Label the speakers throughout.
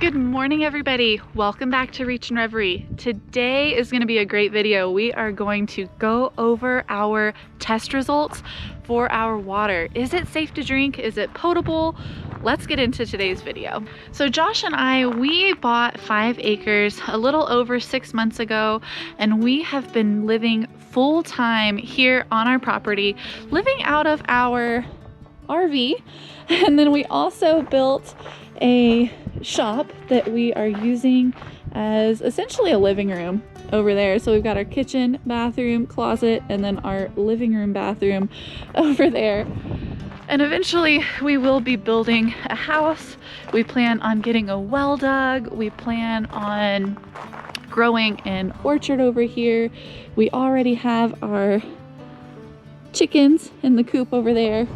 Speaker 1: Good morning, everybody. Welcome back to Reachin Reverie. Today is going to be a great video. We are going to go over our test results for our water. Is it safe to drink? Is it potable? Let's get into today's video. So Josh and I, we bought 5 acres a little over 6 months ago, and we have been living full time here on our property, living out of our RV. And then we also built a shop that we are using as essentially a living room over there. So we've got our kitchen, bathroom, closet, and then our living room bathroom over there. And eventually we will be building a house. We plan on getting a well dug. We plan on growing an orchard over here. We already have our chickens in the coop over there.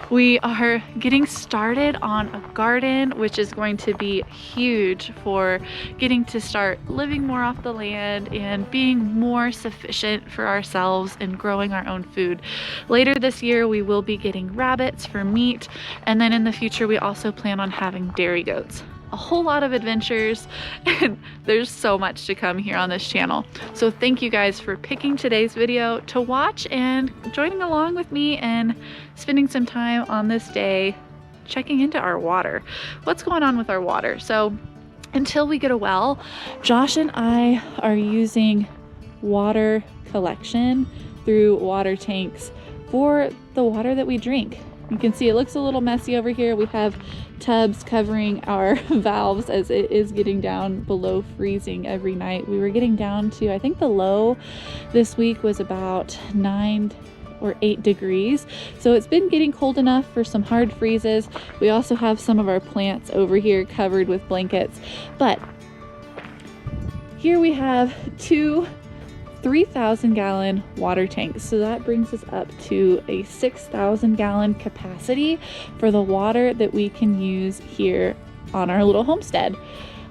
Speaker 1: We are getting started on a garden, which is going to be huge for getting to start living more off the land and being more sufficient for ourselves and growing our own food. Later this year, we will be getting rabbits for meat, and then in the future, we also plan on having dairy goats. A whole lot of adventures, and there's so much to come here on this channel. So thank you guys for picking today's video to watch and joining along with me and spending some time on this day checking into our water. What's going on with our water? So until we get a well, Josh and I are using water collection through water tanks for the water that we drink. You can see it looks a little messy over here. We have tubs covering our valves as it is getting down below freezing every night. We were getting down to, I think the low this week was about 9 or 8 degrees. So it's been getting cold enough for some hard freezes. We also have some of our plants over here covered with blankets. But here we have 2 3,000-gallon water tanks. So that brings us up to a 6,000-gallon capacity for the water that we can use here on our little homestead.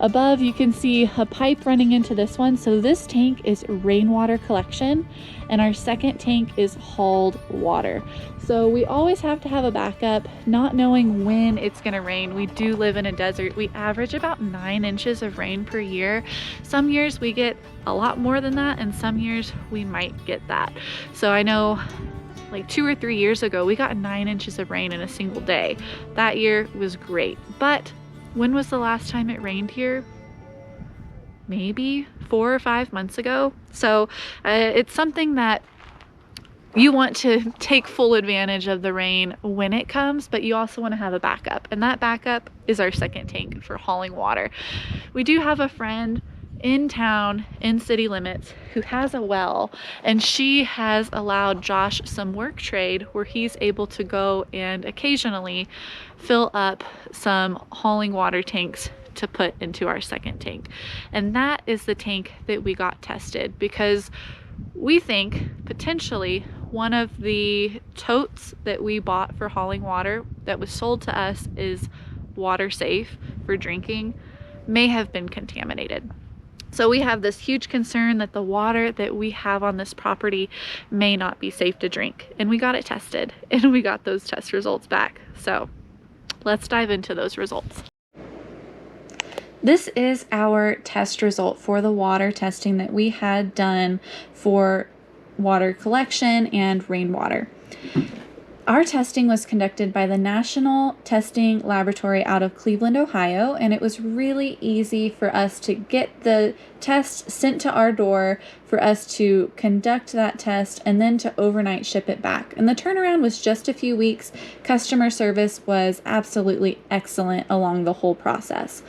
Speaker 1: Above, you can see a pipe running into this one. So this tank is rainwater collection, and our second tank is hauled water. So we always have to have a backup, not knowing when it's going to rain. We do live in a desert. We average about 9 inches of rain per year. Some years we get a lot more than that, and some years we might get that. So I know like 2 or 3 years ago, we got 9 inches of rain in a single day. That year was great. But when was the last time it rained here? Maybe 4 or 5 months ago. So it's something that you want to take full advantage of the rain when it comes, but you also want to have a backup. And that backup is our second tank for hauling water. We do have a friend in town, in city limits, who has a well, and she has allowed Josh some work trade where he's able to go and occasionally fill up some hauling water tanks to put into our second tank. And that is the tank that we got tested, because we think potentially one of the totes that we bought for hauling water that was sold to us is water safe for drinking may have been contaminated. So we have this huge concern that the water that we have on this property may not be safe to drink. And we got it tested, and we got those test results back. So let's dive into those results. This is our test result for the water testing that we had done for water collection and rainwater. Our testing was conducted by the National Testing Laboratory out of Cleveland, Ohio, and it was really easy for us to get the test sent to our door, for us to conduct that test, and then to overnight ship it back. And the turnaround was just a few weeks. Customer service was absolutely excellent along the whole process.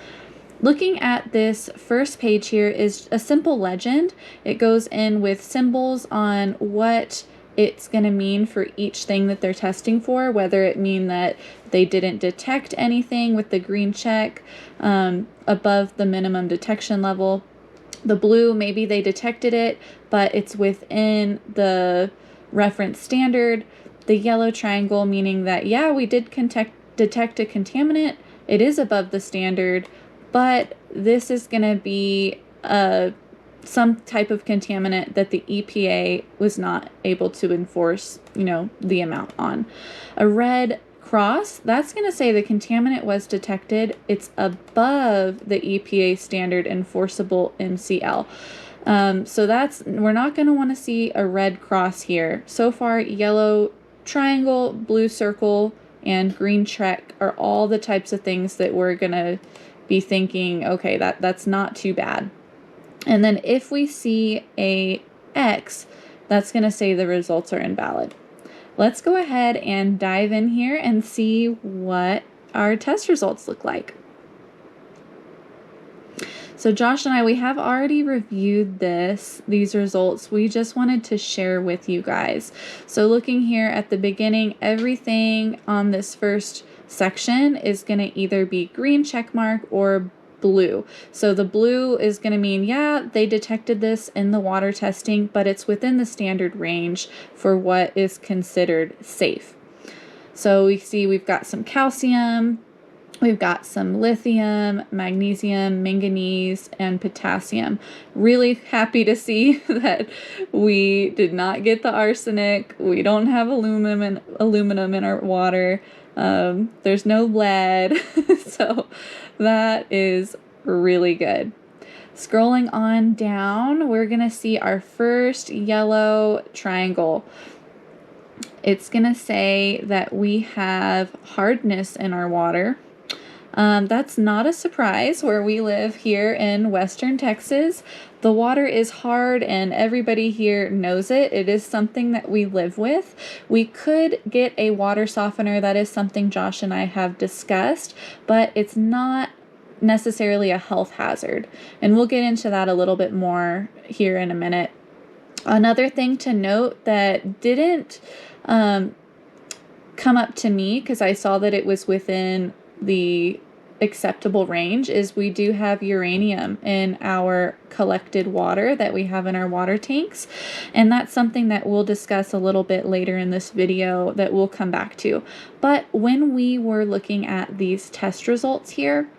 Speaker 1: Looking at this first page here is a simple legend. It goes in with symbols on what it's going to mean for each thing that they're testing for, whether it mean that they didn't detect anything with the green check above the minimum detection level. The blue, maybe they detected it, but it's within the reference standard. The yellow triangle, meaning that, yeah, we did detect a contaminant. It is above the standard, but this is going to be some type of contaminant that the EPA was not able to enforce, the amount on. A red cross, that's going to say the contaminant was detected. It's above the EPA standard enforceable MCL. So we're not going to want to see a red cross here. So far, yellow triangle, blue circle, and green check are all the types of things that we're going to be thinking, okay, that's not too bad. And then if we see a X, that's going to say the results are invalid. Let's go ahead and dive in here and see what our test results look like. So Josh and I, we have already reviewed these results. We just wanted to share with you guys. So looking here at the beginning, everything on this first section is going to either be green check mark or blue. So the blue is going to mean, yeah, they detected this in the water testing, but it's within the standard range for what is considered safe. So we see we've got some calcium, we've got some lithium, magnesium, manganese, and potassium. Really happy to see that we did not get the arsenic. We don't have aluminum in our water. There's no lead. So that is really good. Scrolling on down, we're going to see our first yellow triangle. It's going to say that we have hardness in our water. That's not a surprise where we live here in Western Texas. The water is hard and everybody here knows it. It is something that we live with. We could get a water softener. That is something Josh and I have discussed, but it's not necessarily a health hazard. And we'll get into that a little bit more here in a minute. Another thing to note that didn't come up to me because I saw that it was within the acceptable range is we do have uranium in our collected water that we have in our water tanks, and that's something that we'll discuss a little bit later in this video that we'll come back to. But when we were looking at these test results here,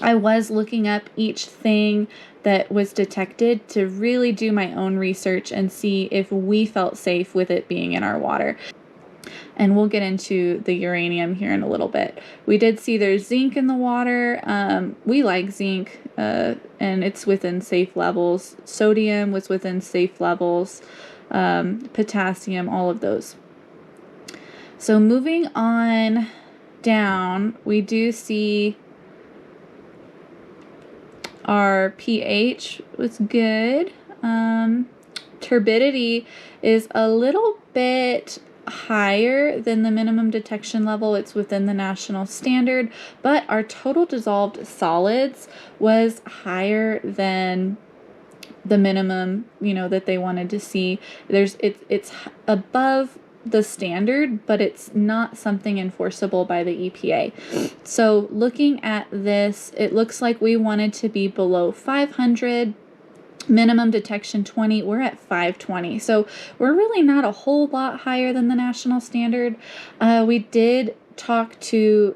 Speaker 1: I was looking up each thing that was detected to really do my own research and see if we felt safe with it being in our water. And we'll get into the uranium here in a little bit. We did see there's zinc in the water. We like zinc, and it's within safe levels. Sodium was within safe levels. Potassium, all of those. So moving on down, we do see our pH was good. Turbidity is a little bit higher than the minimum detection level. It's within the national standard, but our total dissolved solids was higher than the minimum, that they wanted to see. It's above the standard, but it's not something enforceable by the EPA. So looking at this, it looks like we wanted to be below 500. Minimum detection 20, we're at 520. So we're really not a whole lot higher than the national standard. We did talk to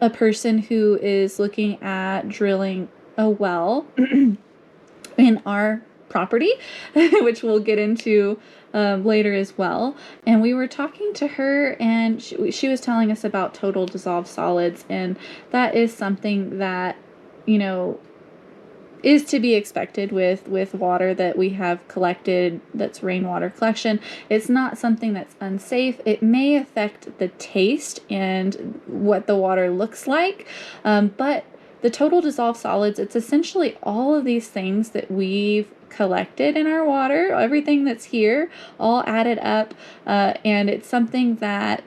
Speaker 1: a person who is looking at drilling a well in our property, which we'll get into later as well. And we were talking to her, and she was telling us about total dissolved solids, and that is something that, is to be expected with water that we have collected, that's rainwater collection. It's not something that's unsafe. It may affect the taste and what the water looks like, but the total dissolved solids, it's essentially all of these things that we've collected in our water, everything that's here, all added up, and it's something that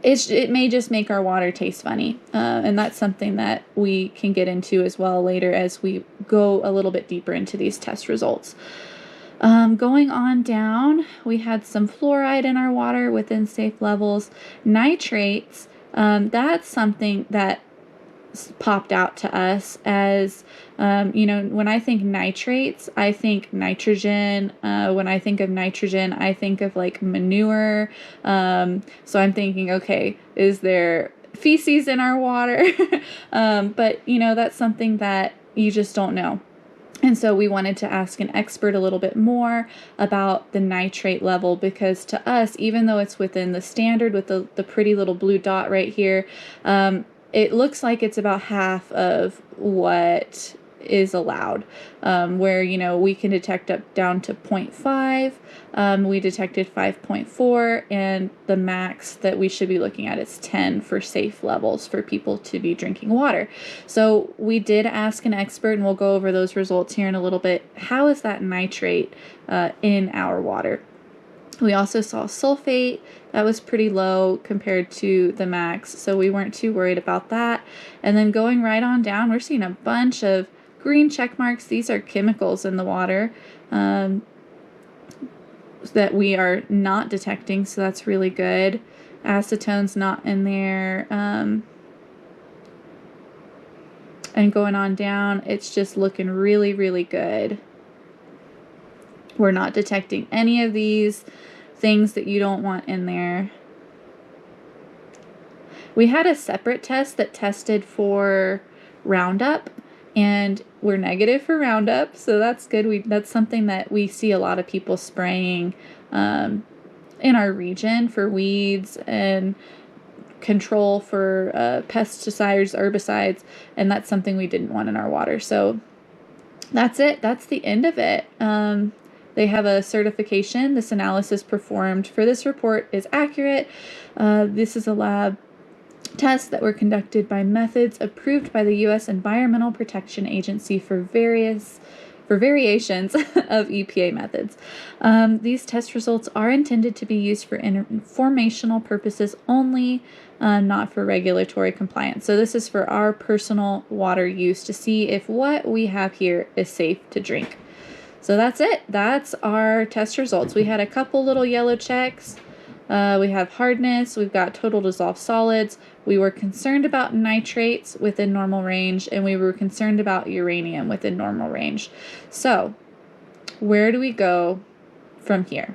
Speaker 1: it may just make our water taste funny, and that's something that we can get into as well later as we go a little bit deeper into these test results. Going on down, we had some fluoride in our water within safe levels. Nitrates, that's something that popped out to us as, when I think nitrates, I think nitrogen. When I think of nitrogen, I think of like manure. So I'm thinking, okay, is there feces in our water? But that's something that you just don't know. And so we wanted to ask an expert a little bit more about the nitrate level, because to us, even though it's within the standard with the pretty little blue dot right here, it looks like it's about half of what is allowed, where, you know, we can detect up down to 0.5. We detected 5.4, and the max that we should be looking at is 10 for safe levels for people to be drinking water. So we did ask an expert, and we'll go over those results here in a little bit. How is that nitrate in our water? We also saw sulfate. That was pretty low compared to the max, so we weren't too worried about that. And then going right on down, we're seeing a bunch of green check marks. These are chemicals in the water that we are not detecting, so that's really good. Acetone's not in there. And going on down, it's just looking really, really good. We're not detecting any of these things that you don't want in there. We had a separate test that tested for Roundup, and we're negative for Roundup, so that's good. That's something that we see a lot of people spraying in our region for weeds and control for pesticides, herbicides, and that's something we didn't want in our water. So that's it. That's the end of it. They have a certification. This analysis performed for this report is accurate. This is a lab tests that were conducted by methods approved by the U.S. Environmental Protection Agency for variations of EPA methods. These test results are intended to be used for informational purposes only, not for regulatory compliance. So this is for our personal water use to see if what we have here is safe to drink. So that's it. That's our test results. We had a couple little yellow checks. We have hardness. We've got total dissolved solids. We were concerned about nitrates within normal range, and we were concerned about uranium within normal range. So where do we go from here?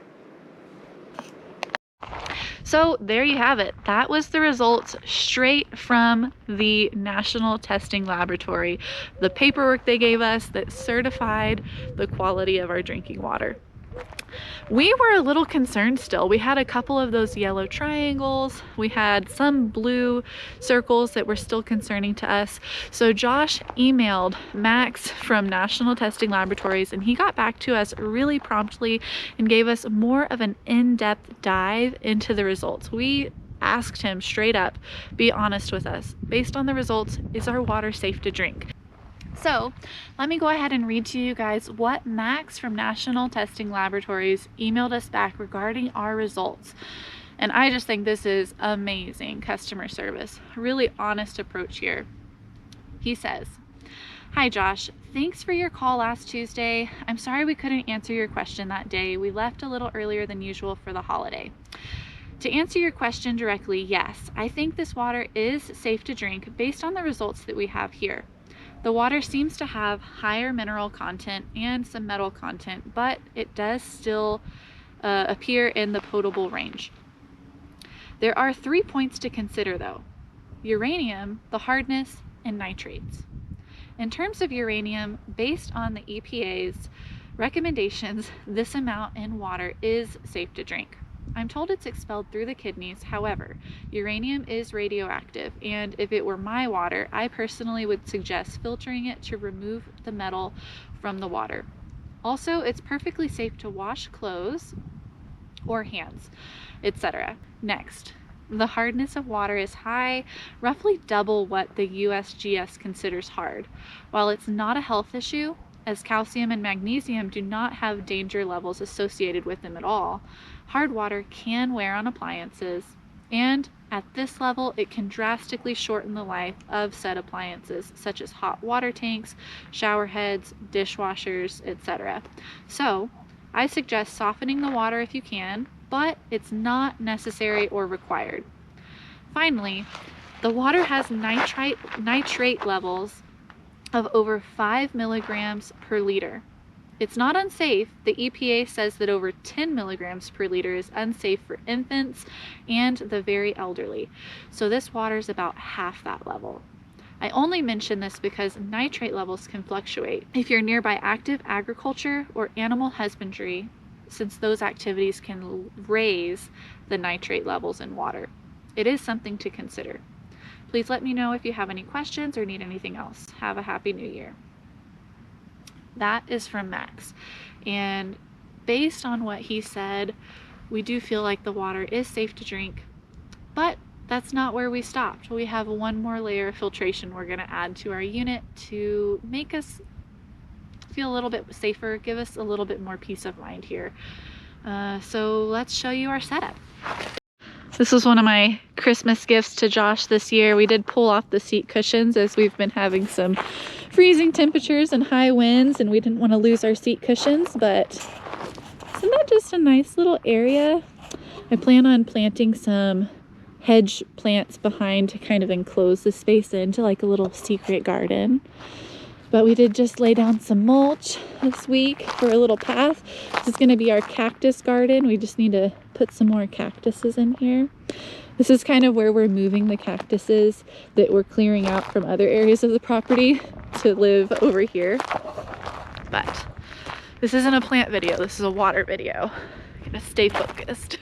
Speaker 1: So there you have it. That was the results straight from the National Testing Laboratory, the paperwork they gave us that certified the quality of our drinking water. We were a little concerned still. We had a couple of those yellow triangles. We had some blue circles that were still concerning to us. So Josh emailed Max from National Testing Laboratories, and he got back to us really promptly and gave us more of an in-depth dive into the results. We asked him straight up, be honest with us. Based on the results, is our water safe to drink? So let me go ahead and read to you guys what Max from National Testing Laboratories emailed us back regarding our results. And I just think this is amazing customer service, really honest approach here. He says, "Hi Josh, thanks for your call last Tuesday. I'm sorry we couldn't answer your question that day. We left a little earlier than usual for the holiday. To answer your question directly, yes, I think this water is safe to drink based on the results that we have here. The water seems to have higher mineral content and some metal content, but it does still appear in the potable range. There are 3 points to consider though: uranium, the hardness, and nitrates. In terms of uranium, based on the EPA's recommendations, this amount in water is safe to drink. I'm told it's expelled through the kidneys. However, uranium is radioactive, and if it were my water, I personally would suggest filtering it to remove the metal from the water. Also, it's perfectly safe to wash clothes or hands, etc. Next, the hardness of water is high, roughly double what the USGS considers hard. While it's not a health issue, as calcium and magnesium do not have danger levels associated with them at all, hard water can wear on appliances, and at this level it can drastically shorten the life of said appliances such as hot water tanks, shower heads, dishwashers, etc. So I suggest softening the water if you can, but it's not necessary or required. Finally, the water has nitrate levels of over 5 milligrams per liter. It's not unsafe. The EPA says that over 10 milligrams per liter is unsafe for infants and the very elderly. So this water is about half that level. I only mention this because nitrate levels can fluctuate if you're nearby active agriculture or animal husbandry, since those activities can raise the nitrate levels in water. It is something to consider. Please let me know if you have any questions or need anything else. Have a happy new year. That is from Max. And based on what he said, we do feel like the water is safe to drink, but that's not where we stopped. We have one more layer of filtration we're going to add to our unit to make us feel a little bit safer, give us a little bit more peace of mind here. So let's show you our setup. This was one of my Christmas gifts to Josh this year. We did pull off the seat cushions as we've been having some freezing temperatures and high winds, and we didn't want to lose our seat cushions, but isn't that just a nice little area? I plan on planting some hedge plants behind to kind of enclose the space into like a little secret garden. But we did just lay down some mulch this week for a little path. This is going to be our cactus garden. We just need to put some more cactuses in here. This is kind of where we're moving the cactuses that we're clearing out from other areas of the property to live over here. But this isn't a plant video, this is a water video. I'm gonna stay focused.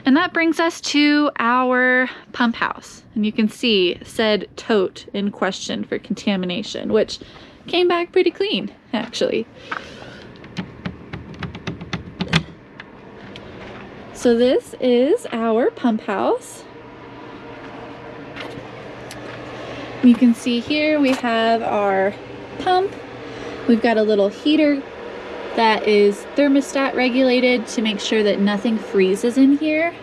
Speaker 1: And that brings us to our pump house. And you can see said tote in question for contamination, which came back pretty clean, actually. So this is our pump house. You can see here we have our pump. We've got a little heater that is thermostat regulated to make sure that nothing freezes in here.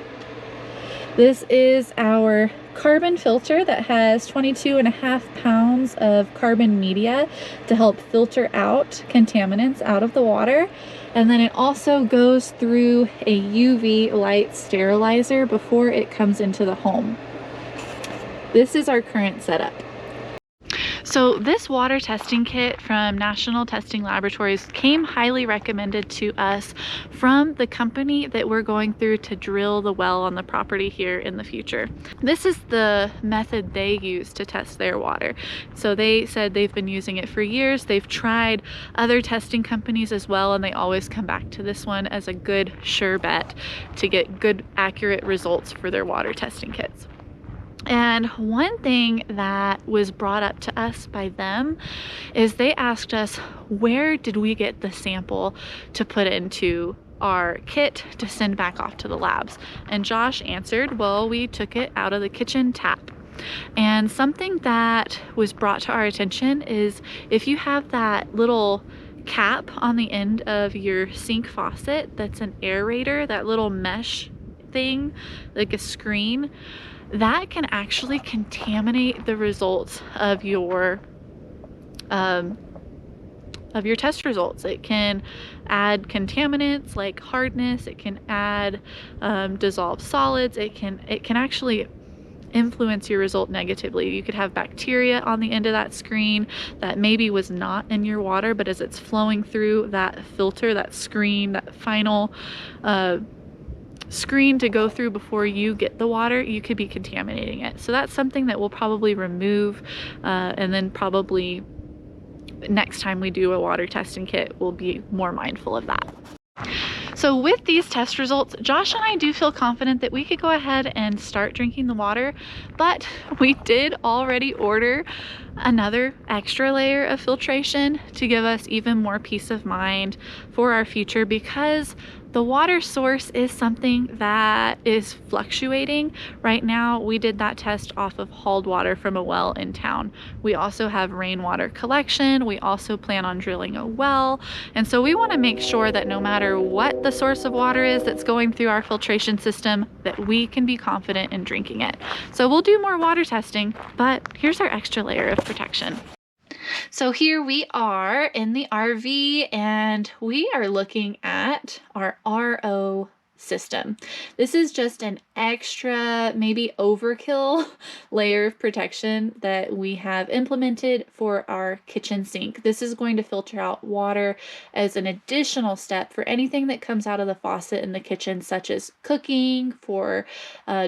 Speaker 1: This is our carbon filter that has 22.5 pounds of carbon media to help filter out contaminants out of the water. And then it also goes through a UV light sterilizer before it comes into the home. This is our current setup. So this water testing kit from National Testing Laboratories came highly recommended to us from the company that we're going through to drill the well on the property here in the future. This is the method they use to test their water. So they said they've been using it for years. They've tried other testing companies as well, and they always come back to this one as a good sure bet to get good accurate results for their water testing kits. And one thing that was brought up to us by them is they asked us, where did we get the sample to put into our kit to send back off to the labs? And Josh answered, well, we took it out of the kitchen tap. And something that was brought to our attention is if you have that little cap on the end of your sink faucet that's an aerator, that little mesh thing, like a screen, that can actually contaminate the results of your test results. It can add contaminants like hardness, it can add dissolved solids, it can actually influence your result negatively. You could have bacteria on the end of that screen that maybe was not in your water, but as it's flowing through that filter, that screen, that final screen to go through before you get the water, you could be contaminating it. So that's something that we'll probably remove, and then probably next time we do a water testing kit, we'll be more mindful of that. So with these test results, Josh and I do feel confident that we could go ahead and start drinking the water, but we did already order another extra layer of filtration to give us even more peace of mind for our future, because the water source is something that is fluctuating. Right now, we did that test off of hauled water from a well in town. We also have rainwater collection. We also plan on drilling a well. And so we want to make sure that no matter what the source of water is that's going through our filtration system, that we can be confident in drinking it. So we'll do more water testing, but here's our extra layer of protection. So here we are in the RV, and we are looking at our RO system. This is just an extra, maybe overkill layer of protection that we have implemented for our kitchen sink. This is going to filter out water as an additional step for anything that comes out of the faucet in the kitchen, such as cooking, for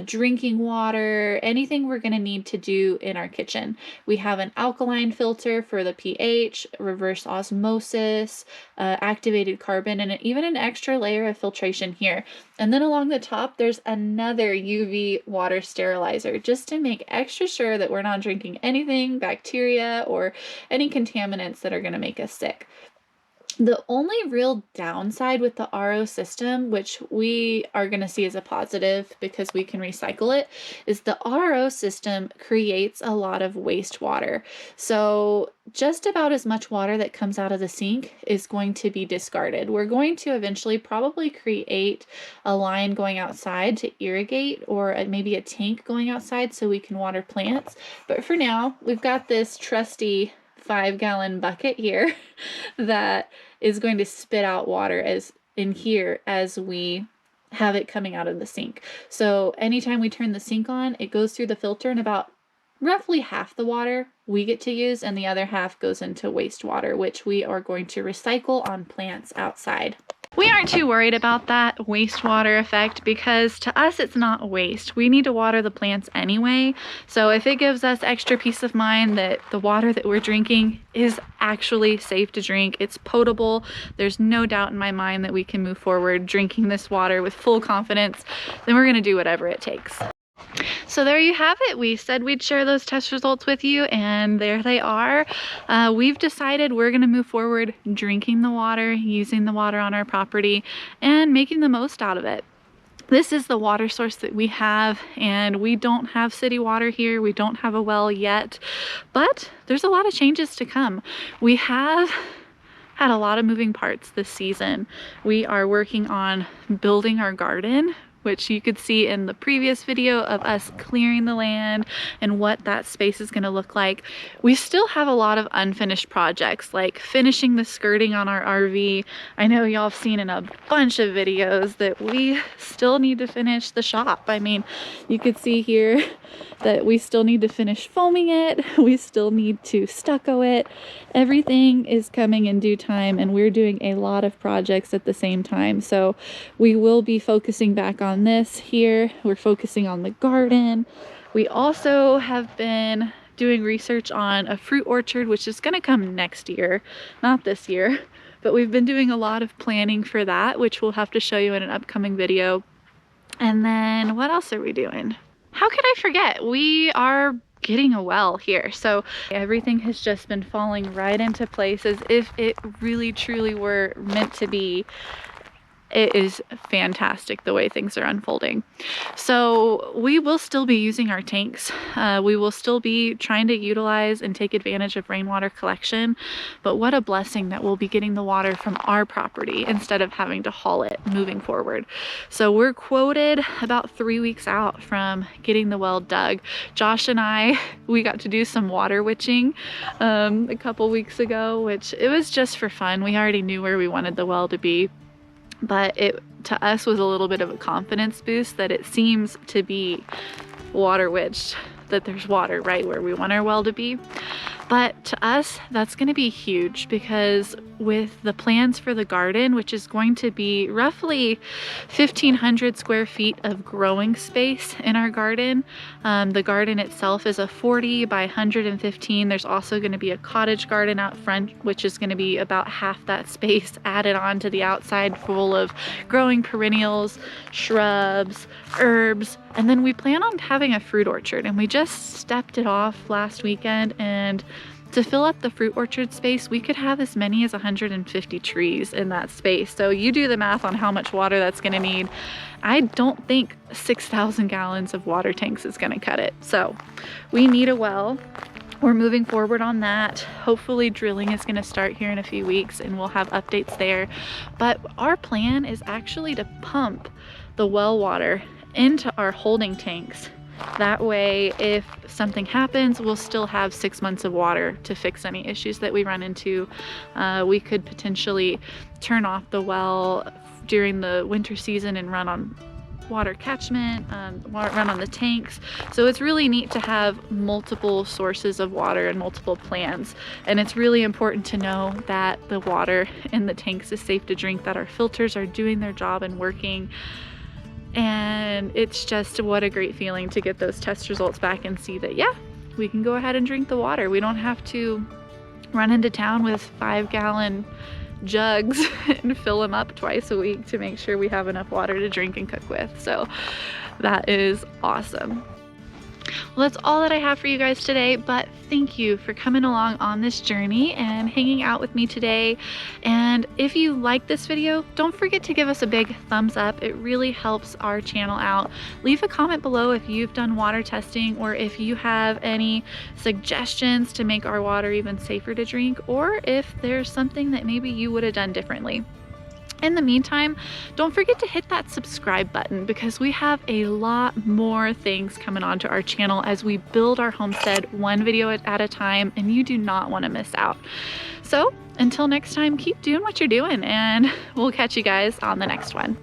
Speaker 1: drinking water, anything we're going to need to do in our kitchen. We have an alkaline filter for the pH, reverse osmosis, activated carbon, and even an extra layer of filtration here. And then along the top, there's another UV water sterilizer, just to make extra sure that we're not drinking anything, bacteria, or any contaminants that are going to make us sick. The only real downside with the RO system, which we are going to see as a positive because we can recycle it, is the RO system creates a lot of wastewater. So just about as much water that comes out of the sink is going to be discarded. We're going to eventually probably create a line going outside to irrigate, or maybe a tank going outside so we can water plants. But for now, we've got this trusty 5-gallon bucket here that is going to spit out water as in here as we have it coming out of the sink. So anytime we turn the sink on, it goes through the filter, and about roughly half the water we get to use and the other half goes into wastewater, which we are going to recycle on plants outside. We aren't too worried about that wastewater effect because to us it's not waste. We need to water the plants anyway. So if it gives us extra peace of mind that the water that we're drinking is actually safe to drink, it's potable, there's no doubt in my mind that we can move forward drinking this water with full confidence, then we're going to do whatever it takes. So there you have it. We said we'd share those test results with you, and there they are. We've decided we're going to move forward drinking the water, using the water on our property, and making the most out of it. This is the water source that we have, and we don't have city water here. We don't have a well yet, but there's a lot of changes to come. We have had a lot of moving parts this season. We are working on building our garden, which you could see in the previous video of us clearing the land and what that space is going to look like. We still have a lot of unfinished projects, like finishing the skirting on our RV. I know y'all have seen in a bunch of videos that we still need to finish the shop. I mean, you could see here that we still need to finish foaming it. We still need to stucco it. Everything is coming in due time, and we're doing a lot of projects at the same time. So we will be focusing back on this here. We're focusing on the garden. We also have been doing research on a fruit orchard, which is going to come next year, not this year, but we've been doing a lot of planning for that, which we'll have to show you in an upcoming video. And then what else are we doing? How could I forget? We are getting a well here. So everything has just been falling right into place as if it really truly were meant to be. It is fantastic the way things are unfolding. So we will still be using our tanks. We will still be trying to utilize and take advantage of rainwater collection, but what a blessing that we'll be getting the water from our property instead of having to haul it moving forward. So we're quoted about 3 weeks out from getting the well dug. Josh and I, we got to do some water witching a couple weeks ago, which it was just for fun. We already knew where we wanted the well to be, but it to us was a little bit of a confidence boost that it seems to be water witched, that there's water right where we want our well to be. But to us, that's going to be huge because with the plans for the garden, which is going to be roughly 1,500 square feet of growing space in our garden. The garden itself is a 40 by 115. There's also going to be a cottage garden out front, which is going to be about half that space added on to the outside, full of growing perennials, shrubs, herbs. And then we plan on having a fruit orchard, and we just stepped it off last weekend, and to fill up the fruit orchard space, we could have as many as 150 trees in that space. So you do the math on how much water that's going to need. I don't think 6,000 gallons of water tanks is going to cut it. So we need a well. We're moving forward on that. Hopefully drilling is going to start here in a few weeks, and we'll have updates there. But our plan is actually to pump the well water into our holding tanks That way, if something happens, we'll still have 6 months of water to fix any issues that we run into. We could potentially turn off the well during the winter season and run on water catchment, run on the tanks. So it's really neat to have multiple sources of water and multiple plans. And it's really important to know that the water in the tanks is safe to drink, that our filters are doing their job and working. And it's just what a great feeling to get those test results back and see that, yeah, we can go ahead and drink the water. We don't have to run into town with 5-gallon jugs and fill them up twice a week to make sure we have enough water to drink and cook with. So that is awesome. Well, that's all that I have for you guys today, but thank you for coming along on this journey and hanging out with me today. And if you like this video, don't forget to give us a big thumbs up. It really helps our channel out. Leave a comment below if you've done water testing, or if you have any suggestions to make our water even safer to drink, or if there's something that maybe you would have done differently. In the meantime, don't forget to hit that subscribe button, because we have a lot more things coming onto our channel as we build our homestead one video at a time, and you do not want to miss out. So until next time, keep doing what you're doing, and we'll catch you guys on the next one.